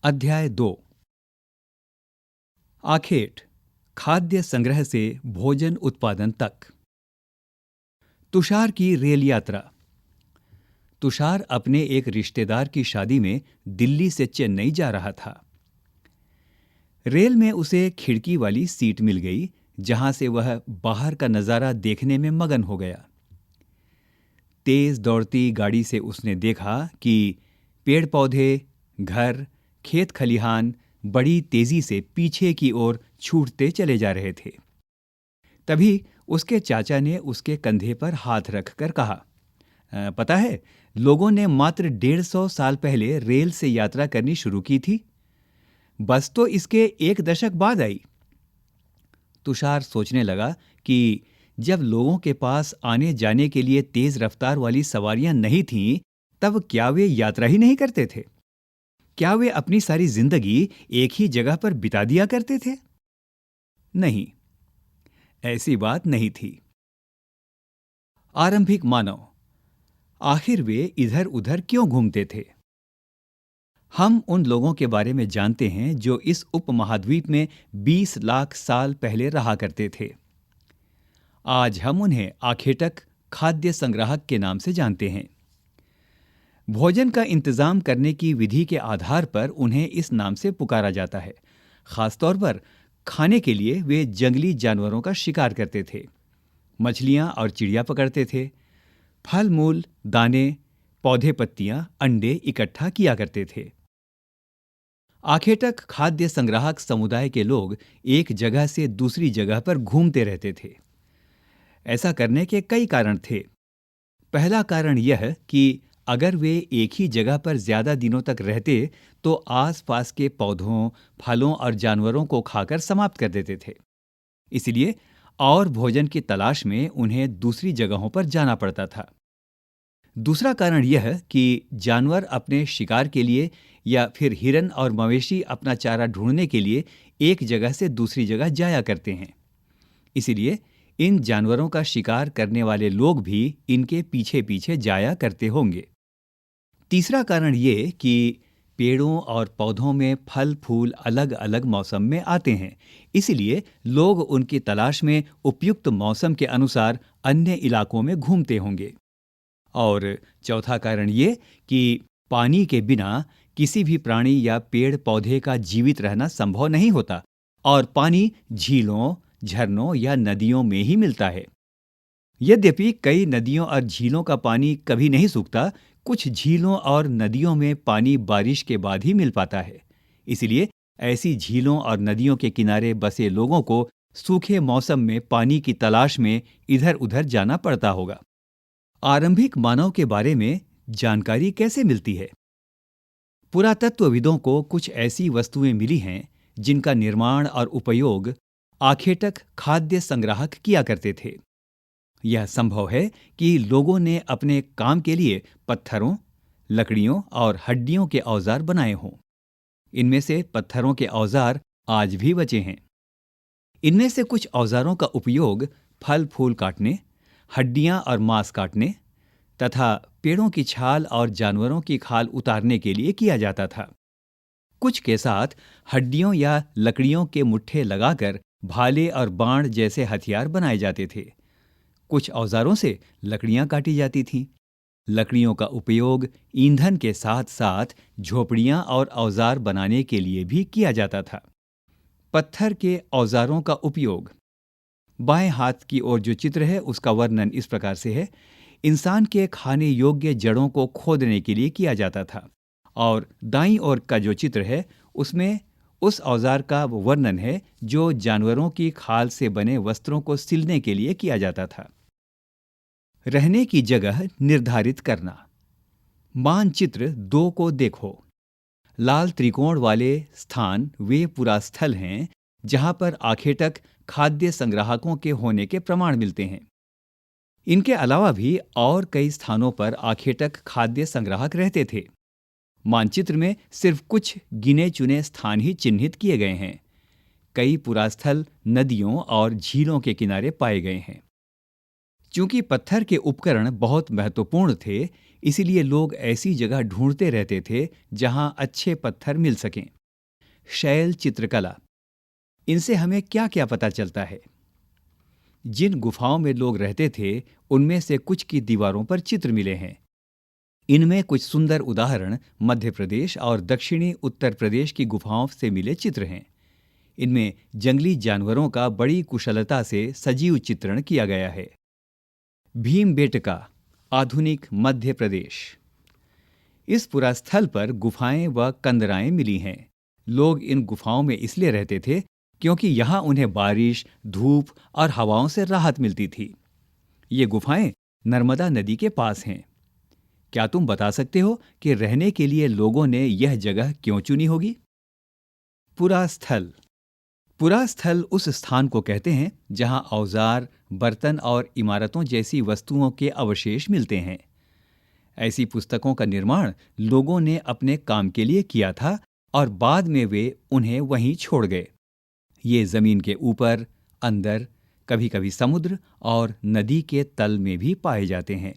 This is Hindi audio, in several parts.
अध्याय 2। आखेट, खाद्य संग्रह से भोजन उत्पादन तक। तुषार की रेल यात्रा। तुषार अपने एक रिश्तेदार की शादी में दिल्ली से चेन्नई जा रहा था। रेल में उसे खिड़की वाली सीट मिल गई, जहां से वह बाहर का नजारा देखने में मगन हो गया। तेज दौड़ती गाड़ी से उसने देखा कि पेड़ पौधे, घर, खेत खलिहान बड़ी तेजी से पीछे की ओर छूटते चले जा रहे थे। तभी उसके चाचा ने उसके कंधे पर हाथ रखकर कहा, पता है, लोगों ने मात्र 150 साल पहले रेल से यात्रा करनी शुरू की थी। बस तो इसके 1 दशक बाद आई। तुषार सोचने लगा कि जब लोगों के पास आने जाने के लिए तेज रफ्तार वाली सवारियां नहीं थीं, तब क्या वे यात्रा ही नहीं करते थे? क्या वे अपनी सारी जिंदगी एक ही जगह पर बिता दिया करते थे? नहीं, ऐसी बात नहीं थी। आरंभिक मानव, आखिर वे इधर उधर क्यों घूमते थे? हम उन लोगों के बारे में जानते हैं जो इस उपमहाद्वीप में 20 लाख साल पहले रहा करते थे। आज हम उन्हें आखेटक, खाद्य संग्राहक के नाम से जानते हैं। भोजन का इंतजाम करने की विधि के आधार पर उन्हें इस नाम से पुकारा जाता है। खासतौर पर खाने के लिए वे जंगली जानवरों का शिकार करते थे, मछलियां और चिड़िया पकड़ते थे, फल मूल, दाने, पौधे, पत्तियां, अंडे इकट्ठा किया करते थे। आखेटक खाद्य संग्राहक समुदाय के लोग एक जगह से दूसरी जगह पर घूमते रहते थे। ऐसा करने के कई कारण थे। पहला कारण यह कि अगर वे एक ही जगह पर ज्यादा दिनों तक रहते तो आसपास के पौधों, फलों और जानवरों को खाकर समाप्त कर देते थे। इसलिए और भोजन की तलाश में उन्हें दूसरी जगहों पर जाना पड़ता था। दूसरा कारण यह कि जानवर अपने शिकार के लिए या फिर हिरन और मवेशी अपना चारा ढूंढने के लिए एक जगह से दूसरी जगह जाया करते हैं। इसलिए इन जानवरों का शिकार करने वाले लोग भी इनके पीछे पीछे जाया करते होंगे। तीसरा कारण ये कि पेड़ों और पौधों में फल फूल अलग अलग मौसम में आते हैं, इसलिए लोग उनकी तलाश में उपयुक्त मौसम के अनुसार अन्य इलाकों में घूमते होंगे। और चौथा कारण ये कि पानी के बिना किसी भी प्राणी या पेड़ पौधे का जीवित रहना संभव नहीं होता, और पानी झीलों, झरनों या नदियों में ही मिलता है। यद्यपि कई नदियों और झीलों का पानी कभी नहीं सूखता, कुछ झीलों और नदियों में पानी बारिश के बाद ही मिल पाता है। इसलिए ऐसी झीलों और नदियों के किनारे बसे लोगों को सूखे मौसम में पानी की तलाश में इधर उधर जाना पड़ता होगा। आरंभिक मानव के बारे में जानकारी कैसे मिलती है? पुरातत्वविदों को कुछ ऐसी वस्तुएं मिली हैं जिनका निर्माण और उपयोग आखेटक खाद्य संग्राहक किया करते थे। यह संभव है कि लोगों ने अपने काम के लिए पत्थरों, लकड़ियों और हड्डियों के औजार बनाए हों। इनमें से पत्थरों के औजार आज भी बचे हैं। इनमें से कुछ औजारों का उपयोग फल फूल काटने, हड्डियां और मांस काटने तथा पेड़ों की छाल और जानवरों की खाल उतारने के लिए किया जाता था। कुछ के साथ हड्डियों या लकड़ियों के मुट्ठे लगाकर भाले और बाण जैसे हथियार बनाए जाते थे। कुछ औजारों से लकड़ियां काटी जाती थीं। लकड़ियों का उपयोग ईंधन के साथ साथ झोपड़ियां और औजार बनाने के लिए भी किया जाता था। पत्थर के औजारों का उपयोग। बाएं हाथ की ओर जो चित्र है उसका वर्णन इस प्रकार से है। इंसान के खाने योग्य जड़ों को खोदने के लिए किया जाता था, और दाईं ओर का जो चित्र है उसमें उस औजार का वर्णन है जो जानवरों की खाल से बने वस्त्रों को सिलने के लिए किया जाता था। रहने की जगह निर्धारित करना। मानचित्र 2 को देखो। लाल त्रिकोण वाले स्थान वे पुरास्थल हैं जहां पर आखेटक खाद्य संग्राहकों के होने के प्रमाण मिलते हैं। इनके अलावा भी और कई स्थानों पर आखेटक खाद्य संग्राहक रहते थे। मानचित्र में सिर्फ कुछ गिने चुने स्थान ही चिन्हित किए गए हैं। कई पुरास्थल नदियों और झीलों के किनारे पाए गए हैं। चूंकि पत्थर के उपकरण बहुत महत्वपूर्ण थे, इसीलिए लोग ऐसी जगह ढूंढते रहते थे जहां अच्छे पत्थर मिल सकें। शैल चित्रकला, इनसे हमें क्या क्या पता चलता है? जिन गुफाओं में लोग रहते थे, उनमें से कुछ की दीवारों पर चित्र मिले हैं। इनमें कुछ सुंदर उदाहरण मध्य प्रदेश और दक्षिणी उत्तर प्रदेश की गुफाओं से मिले चित्र हैं। इनमें जंगली जानवरों का बड़ी कुशलता से सजीव चित्रण किया गया है। भीमबेटका, आधुनिक मध्य प्रदेश। इस पुरास्थल पर गुफाएं व कंदराएं मिली हैं। लोग इन गुफाओं में इसलिए रहते थे क्योंकि यहाँ उन्हें बारिश, धूप और हवाओं से राहत मिलती थी। ये गुफाएं नर्मदा नदी के पास हैं। क्या तुम बता सकते हो कि रहने के लिए लोगों ने यह जगह क्यों चुनी होगी? पुरास्थल, पुरास्थल उस स्थान को कहते हैं जहां औजार, बर्तन और इमारतों जैसी वस्तुओं के अवशेष मिलते हैं। ऐसी पुस्तकों का निर्माण लोगों ने अपने काम के लिए किया था और बाद में वे उन्हें वहीं छोड़ गए। ये जमीन के ऊपर, अंदर, कभी कभी समुद्र और नदी के तल में भी पाए जाते हैं।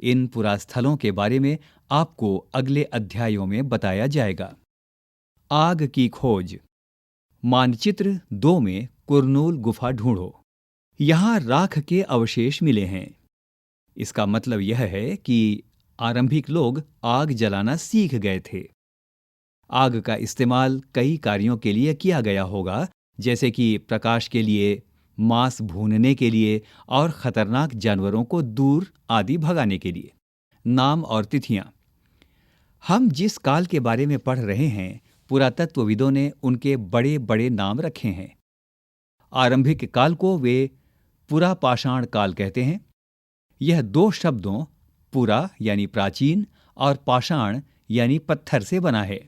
इन पुरास्थलों के बारे में आपको अगले अध्यायों में बताया जाएगा। आग की खोज, मानचित्र 2 में कुरनूल गुफा ढूंढो। यहां राख के अवशेष मिले हैं। इसका मतलब यह है कि आरंभिक लोग आग जलाना सीख गए थे। आग का इस्तेमाल कई कार्यों के लिए किया गया होगा, जैसे कि प्रकाश के लिए, मांस भूनने के लिए और खतरनाक जानवरों को दूर आदि भगाने के लिए। नाम और तिथियां, हम जिस काल के बारे में पढ़ रहे हैं, पुरातत्वविदों ने उनके बड़े बड़े नाम रखे हैं। आरंभिक काल को वे पुरापाषाण काल कहते हैं। यह 2 शब्दों पुरा यानी प्राचीन और पाषाण यानी पत्थर से बना है।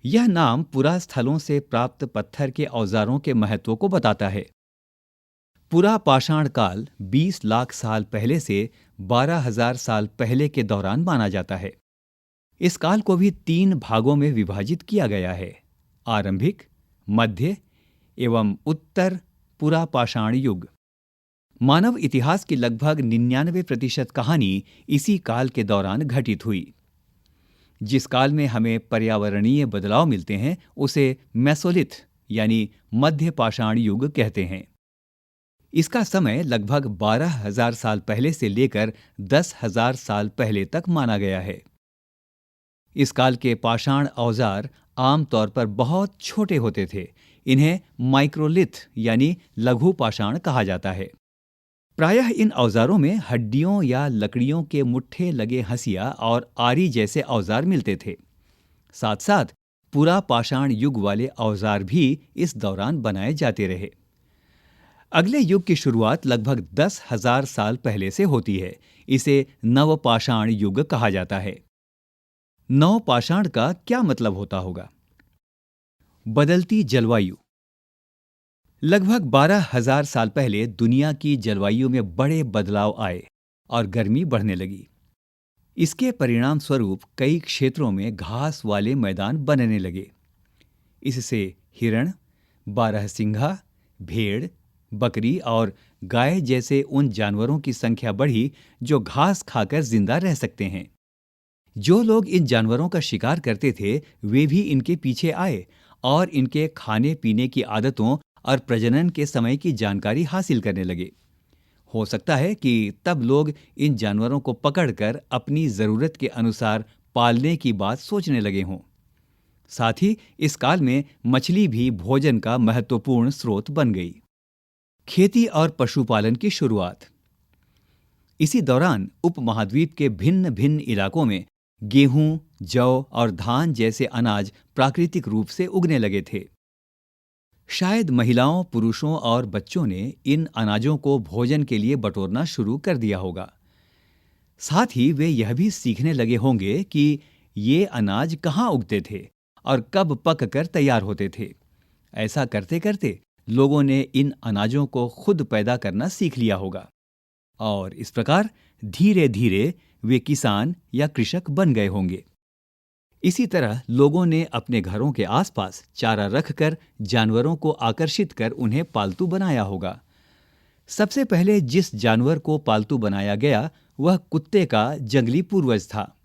यह नाम पुरास्थलों से प्राप्त पत्थर के औजारों के महत्व को बताता है। पुरापाषाण काल 20 लाख साल पहले से 12,000 साल पहले के दौरान माना जाता है। इस काल को भी 3 भागों में विभाजित किया गया है: आरंभिक, मध्य एवं उत्तर पुरापाषाण युग। मानव इतिहास की लगभग 99% कहानी इसी काल के दौरान घटित हुई। जिस काल में हमें पर्यावरणीय बदलाव मिलते हैं, उसे मेसोलिथ यानी मध्य पाषाण युग कहते हैं। इसका समय लगभग 12,000 साल पहले से लेकर 10,000 साल पहले तक माना गया है। इस काल के पाषाण औजार आमतौर पर बहुत छोटे होते थे। इन्हें माइक्रोलिथ यानी लघु पाषाण कहा जाता है। प्रायः इन औजारों में हड्डियों या लकड़ियों के मुट्ठे लगे हंसिया और आरी जैसे औजार मिलते थे। साथ साथ पुरापाषाण युग वाले औजार भी इस दौरान बनाए जाते रहे। अगले युग की शुरुआत लगभग 10,000 साल पहले से होती है। इसे नवपाषाण युग कहा जाता है। नवपाषाण का क्या मतलब होता होगा? बदलती जलवायु। लगभग 12,000 साल पहले दुनिया की जलवायु में बड़े बदलाव आए और गर्मी बढ़ने लगी। इसके परिणाम स्वरूप कई क्षेत्रों में घास वाले मैदान बनने लगे। इससे हिरण, बारहसिंघा, भेड़, बकरी और गाय जैसे उन जानवरों की संख्या बढ़ी जो घास खाकर जिंदा रह सकते हैं। जो लोग इन जानवरों का शिकार करते थे, वे भी इनके पीछे आए और इनके खाने पीने की आदतों और प्रजनन के समय की जानकारी हासिल करने लगे। हो सकता है कि तब लोग इन जानवरों को पकड़कर अपनी जरूरत के अनुसार पालने की बात सोचने लगे हों। साथ ही इस काल में मछली भी भोजन का महत्वपूर्ण स्रोत बन गई। खेती और पशुपालन की शुरुआत। इसी दौरान उपमहाद्वीप के भिन्न भिन्न इलाकों में गेहूं, जौ और धान जैसे अनाज प्राकृतिक रूप से उगने लगे थे। शायद महिलाओं, पुरुषों और बच्चों ने इन अनाजों को भोजन के लिए बटोरना शुरू कर दिया होगा। साथ ही वे यह भी सीखने लगे होंगे कि ये अनाज कहाँ उगते थे और कब पक कर तैयार होते थे। ऐसा करते करते लोगों ने इन अनाजों को खुद पैदा करना सीख लिया होगा और इस प्रकार धीरे धीरे वे किसान या कृषक बन गए होंगे। इसी तरह लोगों ने अपने घरों के आसपास चारा रखकर जानवरों को आकर्षित कर उन्हें पालतू बनाया होगा। सबसे पहले जिस जानवर को पालतू बनाया गया वह कुत्ते का जंगली पूर्वज था।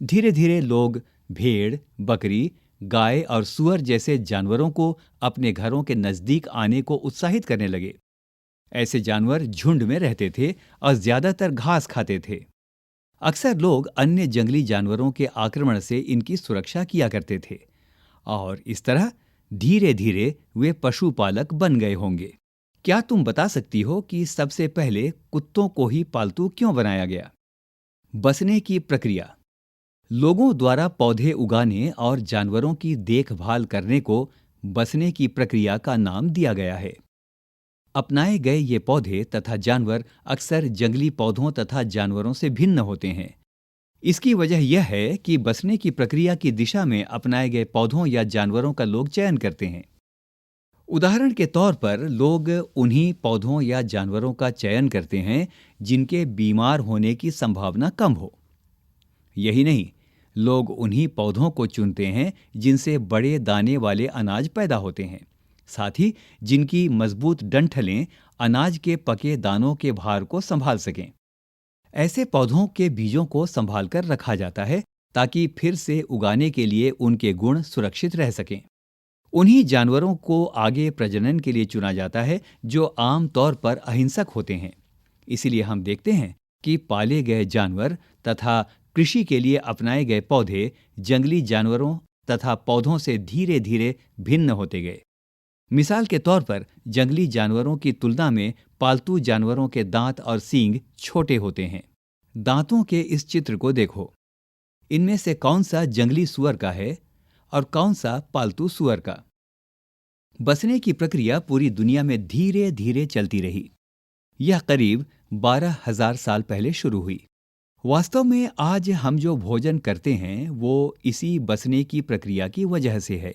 धीरे धीरे लोग भेड़, बकरी, गाय और सूअर जैसे जानवरों को अपने घरों के नजदीक आने को उत्साहित करने लगे। ऐसे जानवर झुंड में रहते थे और ज्यादातर घास खाते थे। अक्सर लोग अन्य जंगली जानवरों के आक्रमण से इनकी सुरक्षा किया करते थे और इस तरह धीरे धीरे वे पशुपालक बन गए होंगे। क्या तुम बता सकती हो कि सबसे पहले कुत्तों को ही पालतू क्यों बनाया गया? बसने की प्रक्रिया। लोगों द्वारा पौधे उगाने और जानवरों की देखभाल करने को बसने की प्रक्रिया का नाम दिया गया है। अपनाए गए ये पौधे तथा जानवर अक्सर जंगली पौधों तथा जानवरों से भिन्न होते हैं। इसकी वजह यह है कि बसने की प्रक्रिया की दिशा में अपनाए गए पौधों या जानवरों का लोग चयन करते हैं। उदाहरण के तौर पर लोग उन्हीं पौधों या जानवरों का चयन करते हैं जिनके बीमार होने की संभावना कम हो। यही नहीं, लोग उन्हीं पौधों को चुनते हैं जिनसे बड़े दाने वाले अनाज पैदा होते हैं, साथ ही जिनकी मजबूत डंठलें अनाज के पके दानों के भार को संभाल सकें। ऐसे पौधों के बीजों को संभाल कर रखा जाता है ताकि फिर से उगाने के लिए उनके गुण सुरक्षित रह सकें। उन्हीं जानवरों को आगे प्रजनन के लिए चुना जाता है जो आम तौर पर अहिंसक होते हैं। इसीलिए हम देखते हैं कि पाले गए जानवर तथा कृषि के लिए अपनाए गए पौधे जंगली जानवरों तथा पौधों से धीरे धीरे भिन्न होते गए। मिसाल के तौर पर जंगली जानवरों की तुलना में पालतू जानवरों के दांत और सींग छोटे होते हैं। दांतों के इस चित्र को देखो। इनमें से कौन सा जंगली सूअर का है और कौन सा पालतू सूअर का? बसने की प्रक्रिया पूरी दुनिया में धीरे धीरे चलती रही। यह करीब 12,000 साल पहले शुरू हुई। वास्तव में आज हम जो भोजन करते हैं वो इसी बसने की प्रक्रिया की वजह से है।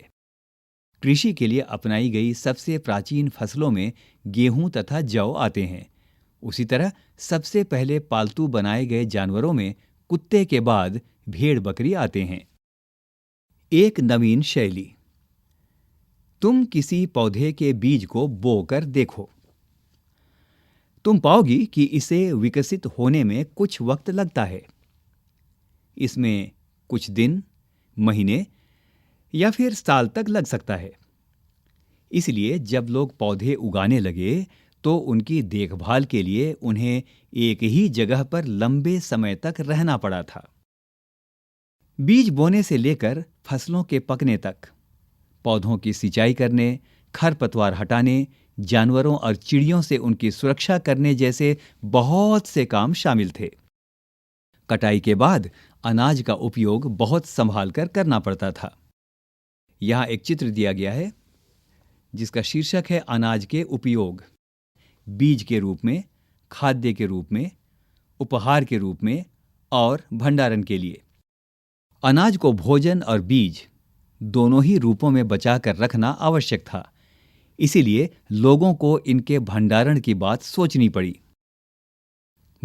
कृषि के लिए अपनाई गई सबसे प्राचीन फसलों में गेहूं तथा जौ आते हैं। उसी तरह सबसे पहले पालतू बनाए गए जानवरों में कुत्ते के बाद भेड़ बकरी आते हैं। एक नवीन शैली। तुम किसी पौधे के बीज को बोकर देखो। तुम पाओगी कि इसे विकसित होने में कुछ वक्त लगता है। इसमें कुछ दिन, महीने या फिर साल तक लग सकता है। इसलिए जब लोग पौधे उगाने लगे तो उनकी देखभाल के लिए उन्हें एक ही जगह पर लंबे समय तक रहना पड़ा था। बीज बोने से लेकर फसलों के पकने तक, पौधों की सिंचाई करने, खरपतवार हटाने, जानवरों और चिड़ियों से उनकी सुरक्षा करने जैसे बहुत से काम शामिल थे। कटाई के बाद अनाज का उपयोग बहुत संभाल कर करना पड़ता था। यहाँ एक चित्र दिया गया है जिसका शीर्षक है अनाज के उपयोग। बीज के रूप में, खाद्य के रूप में, उपहार के रूप में और भंडारण के लिए। अनाज को भोजन और बीज दोनों ही रूपों में बचा कर रखना आवश्यक था। इसीलिए लोगों को इनके भंडारण की बात सोचनी पड़ी।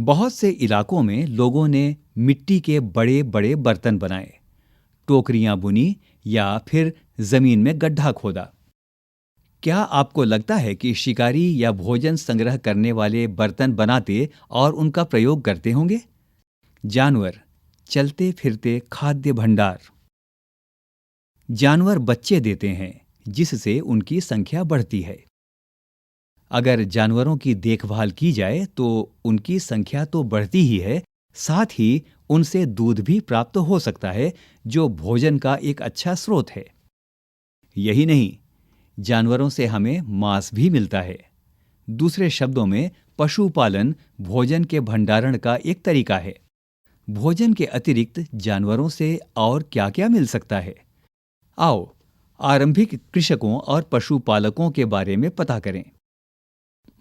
बहुत से इलाकों में लोगों ने मिट्टी के बड़े बड़े बर्तन बनाए, टोकरियां बुनी या फिर जमीन में गड्ढा खोदा। क्या आपको लगता है कि शिकारी या भोजन संग्रह करने वाले बर्तन बनाते और उनका प्रयोग करते होंगे? जानवर, चलते फिरते खाद्य भंडार। जानवर बच्चे देते हैं जिससे उनकी संख्या बढ़ती है। अगर जानवरों की देखभाल की जाए तो उनकी संख्या तो बढ़ती ही है, साथ ही उनसे दूध भी प्राप्त हो सकता है जो भोजन का एक अच्छा स्रोत है। यही नहीं, जानवरों से हमें मांस भी मिलता है। दूसरे शब्दों में पशुपालन भोजन के भंडारण का एक तरीका है। भोजन के अतिरिक्त जानवरों से और क्या-क्या मिल सकता है? आओ, आरंभिक कृषकों और पशुपालकों के बारे में पता करें।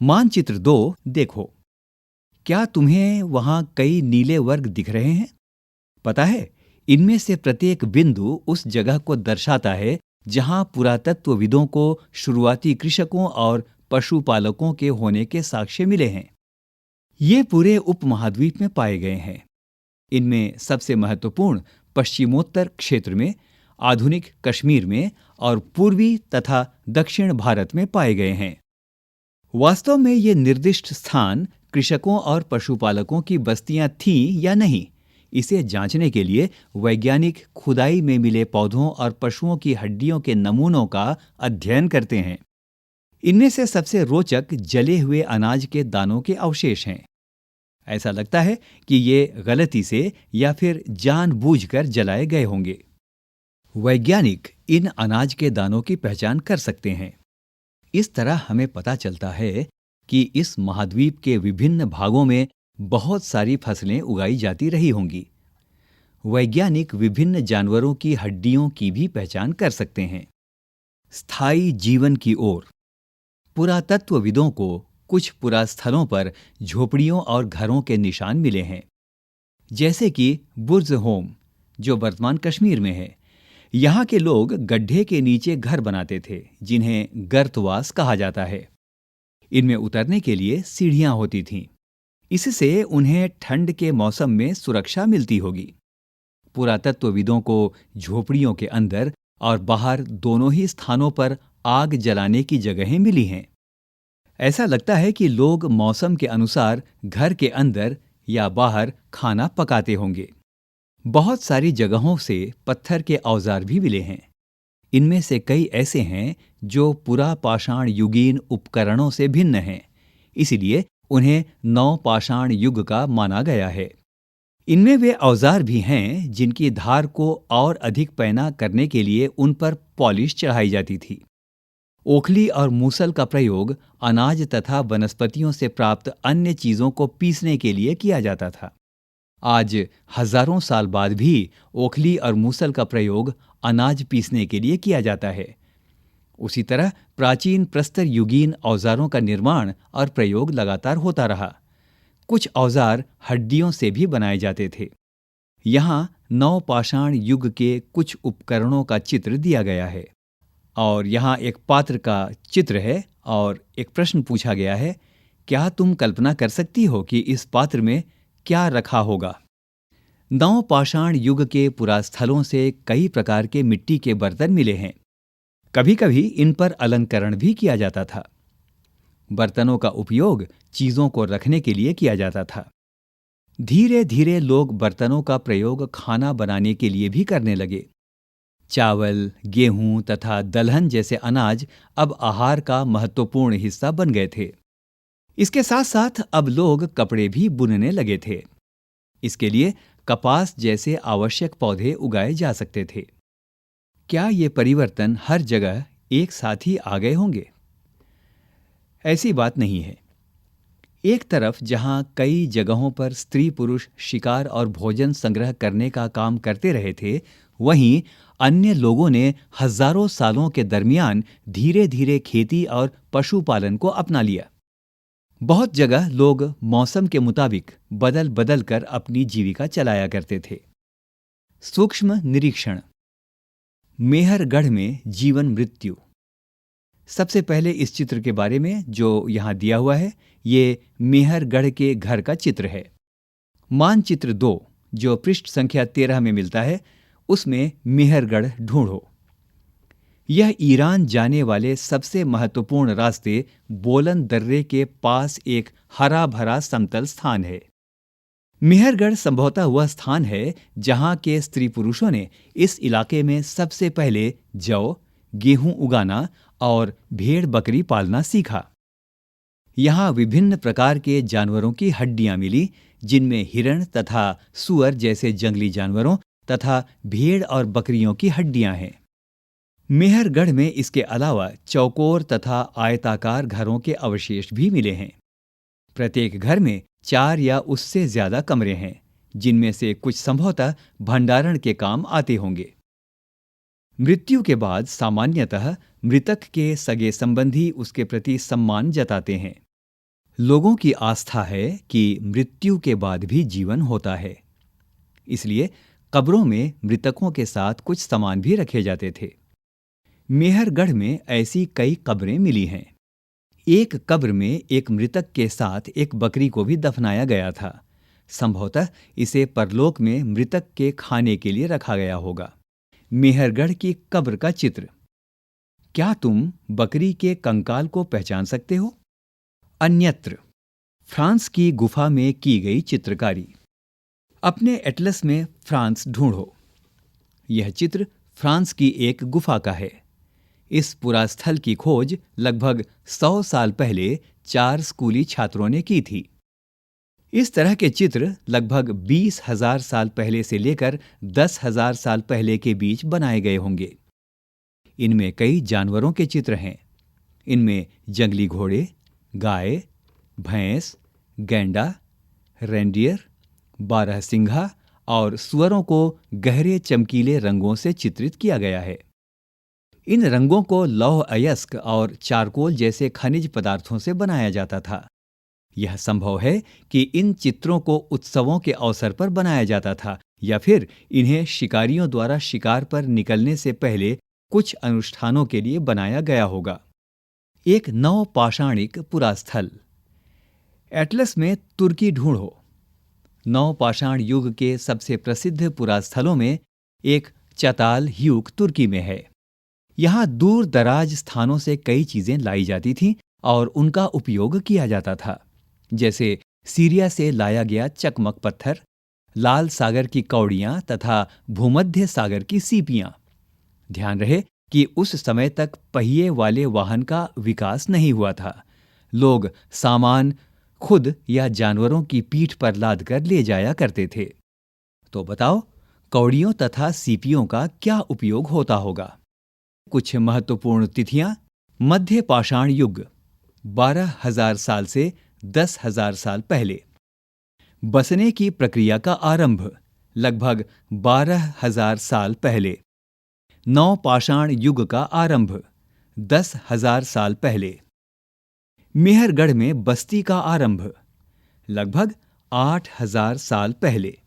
मानचित्र 2 देखो। क्या तुम्हें वहां कई नीले वर्ग दिख रहे हैं? पता है, इनमें से प्रत्येक बिंदु उस जगह को दर्शाता है जहां पुरातत्वविदों को शुरुआती कृषकों और पशुपालकों के होने के साक्ष्य मिले हैं। ये पूरे उपमहाद्वीप में पाए गए हैं। इनमें सबसे महत्वपूर्ण पश्चिमोत्तर क्षेत्र में, आधुनिक कश्मीर में और पूर्वी तथा दक्षिण भारत में पाए गए हैं। वास्तव में ये निर्दिष्ट स्थान कृषकों और पशुपालकों की बस्तियां थीं या नहीं, इसे जांचने के लिए वैज्ञानिक खुदाई में मिले पौधों और पशुओं की हड्डियों के नमूनों का अध्ययन करते हैं। इनमें से सबसे रोचक जले हुए अनाज के दानों के अवशेष हैं। ऐसा लगता है कि ये गलती से या फिर जानबूझकर जलाए गए होंगे। वैज्ञानिक इन अनाज के दानों की पहचान कर सकते हैं। इस तरह हमें पता चलता है कि इस महाद्वीप के विभिन्न भागों में बहुत सारी फसलें उगाई जाती रही होंगी। वैज्ञानिक विभिन्न जानवरों की हड्डियों की भी पहचान कर सकते हैं। स्थायी जीवन की ओर पुरातत्वविदों को कुछ पुरास्थलों पर झोपड़ियों और घरों के निशान मिले हैं, जैसे कि बुर्ज होम, जो वर्तमान कश्मीर में है। यहाँ के लोग गड्ढे के नीचे घर बनाते थे, जिन्हें गर्तवास कहा जाता है। इनमें उतरने के लिए सीढ़ियां होती थीं। इससे उन्हें ठंड के मौसम में सुरक्षा मिलती होगी। पुरातत्वविदों को झोपड़ियों के अंदर और बाहर दोनों ही स्थानों पर आग जलाने की जगहें मिली हैं। ऐसा लगता है कि लोग मौसम के अनुसार घर के अंदर या बाहर खाना पकाते होंगे। बहुत सारी जगहों से पत्थर के औजार भी मिले हैं। इनमें से कई ऐसे हैं जो पुरापाषाण युगीन उपकरणों से भिन्न हैं, इसलिए उन्हें नवपाषाण युग का माना गया है। इनमें वे औजार भी हैं जिनकी धार को और अधिक पैना करने के लिए उन पर पॉलिश चढ़ाई जाती थी। ओखली और मूसल का प्रयोग अनाज तथा वनस्पतियों से प्राप्त अन्य चीजों को पीसने के लिए किया जाता था। आज हजारों साल बाद भी ओखली और मूसल का प्रयोग अनाज पीसने के लिए किया जाता है। उसी तरह प्राचीन प्रस्तर युगीन औजारों का निर्माण और प्रयोग लगातार होता रहा। कुछ औजार हड्डियों से भी बनाए जाते थे। यहाँ नवपाषाण युग के कुछ उपकरणों का चित्र दिया गया है और यहाँ एक पात्र का चित्र है और एक प्रश्न पूछा गया है, क्या तुम कल्पना कर सकती हो कि इस पात्र में क्या रखा होगा? नवपाषाण युग के पुरास्थलों से कई प्रकार के मिट्टी के बर्तन मिले हैं। कभी कभी इन पर अलंकरण भी किया जाता था। बर्तनों का उपयोग चीजों को रखने के लिए किया जाता था। धीरे धीरे लोग बर्तनों का प्रयोग खाना बनाने के लिए भी करने लगे। चावल, गेहूं तथा दलहन जैसे अनाज अब आहार का महत्वपूर्ण हिस्सा बन गए थे। इसके साथ साथ अब लोग कपड़े भी बुनने लगे थे। इसके लिए कपास जैसे आवश्यक पौधे उगाए जा सकते थे। क्या ये परिवर्तन हर जगह एक साथ ही आ गए होंगे? ऐसी बात नहीं है। एक तरफ जहां कई जगहों पर स्त्री पुरुष शिकार और भोजन संग्रह करने का काम करते रहे थे, वहीं अन्य लोगों ने हजारों सालों के दरमियान धीरे धीरे खेती और पशुपालन को अपना लिया। बहुत जगह लोग मौसम के मुताबिक बदल बदल कर अपनी जीविका चलाया करते थे। सूक्ष्म निरीक्षण। मेहरगढ़ में जीवन मृत्यु। सबसे पहले इस चित्र के बारे में जो यहाँ दिया हुआ है, ये मेहरगढ़ के घर का चित्र है। मानचित्र 2 जो पृष्ठ संख्या 13 में मिलता है, उसमें मेहरगढ़ ढूंढो। यह ईरान जाने वाले सबसे महत्वपूर्ण रास्ते बोलन दर्रे के पास एक हरा भरा समतल स्थान है। मेहरगढ़ संभवतः वह स्थान है जहां के स्त्री पुरुषों ने इस इलाके में सबसे पहले जौ, गेहूं उगाना और भेड़ बकरी पालना सीखा। यहाँ विभिन्न प्रकार के जानवरों की हड्डियां मिली, जिनमें हिरण तथा सुअर जैसे जंगली जानवरों तथा भेड़ और बकरियों की हड्डियां हैं। मेहरगढ़ में इसके अलावा चौकोर तथा आयताकार घरों के अवशेष भी मिले हैं। प्रत्येक घर में 4 या उससे ज्यादा कमरे हैं, जिनमें से कुछ संभवतः भंडारण के काम आते होंगे। मृत्यु के बाद सामान्यतः मृतक के सगे संबंधी उसके प्रति सम्मान जताते हैं। लोगों की आस्था है कि मृत्यु के बाद भी जीवन होता है, इसलिए कब्रों में मृतकों के साथ कुछ सामान भी रखे जाते थे। मेहरगढ़ में ऐसी कई कब्रें मिली हैं। एक कब्र में एक मृतक के साथ एक बकरी को भी दफनाया गया था। संभवतः इसे परलोक में मृतक के खाने के लिए रखा गया होगा। मेहरगढ़ की कब्र का चित्र। क्या तुम बकरी के कंकाल को पहचान सकते हो? अन्यत्र फ्रांस की गुफा में की गई चित्रकारी। अपने एटलस में फ्रांस ढूंढो। यह चित्र फ्रांस की एक गुफा का है। इस पुरास्थल की खोज लगभग 100 साल पहले 4 स्कूली छात्रों ने की थी। इस तरह के चित्र लगभग 20,000 साल पहले से लेकर 10,000 साल पहले के बीच बनाए गए होंगे। इनमें कई जानवरों के चित्र हैं। इनमें जंगली घोड़े, गाय, भैंस, गैंडा, रेंडियर, बारहसिंघा और सुअरों को गहरे चमकीले रंगों से चित्रित किया गया है। इन रंगों को लौह अयस्क और चारकोल जैसे खनिज पदार्थों से बनाया जाता था। यह संभव है कि इन चित्रों को उत्सवों के अवसर पर बनाया जाता था या फिर इन्हें शिकारियों द्वारा शिकार पर निकलने से पहले कुछ अनुष्ठानों के लिए बनाया गया होगा। एक नवपाषाणिक पुरास्थल। एटलस में तुर्की ढूंढो। नवपाषाण युग के सबसे प्रसिद्ध पुरास्थलों में एक चताल ह्यूक तुर्की में है। यहाँ दूर दराज स्थानों से कई चीजें लाई जाती थीं और उनका उपयोग किया जाता था, जैसे सीरिया से लाया गया चकमक पत्थर, लाल सागर की कौड़ियां तथा भूमध्य सागर की सीपियां। ध्यान रहे कि उस समय तक पहिए वाले वाहन का विकास नहीं हुआ था। लोग सामान खुद या जानवरों की पीठ पर लाद कर ले जाया करते थे। तो बताओ, कौड़ियों तथा सीपियों का क्या उपयोग होता होगा? कुछ महत्वपूर्ण तिथियां। मध्य पाषाण युग 12,000 साल से 10,000 साल पहले। बसने की प्रक्रिया का आरंभ लगभग 12,000 साल पहले। नवपाषाण युग का आरंभ 10,000 साल पहले। मेहरगढ़ में बस्ती का आरंभ लगभग 8,000 साल पहले।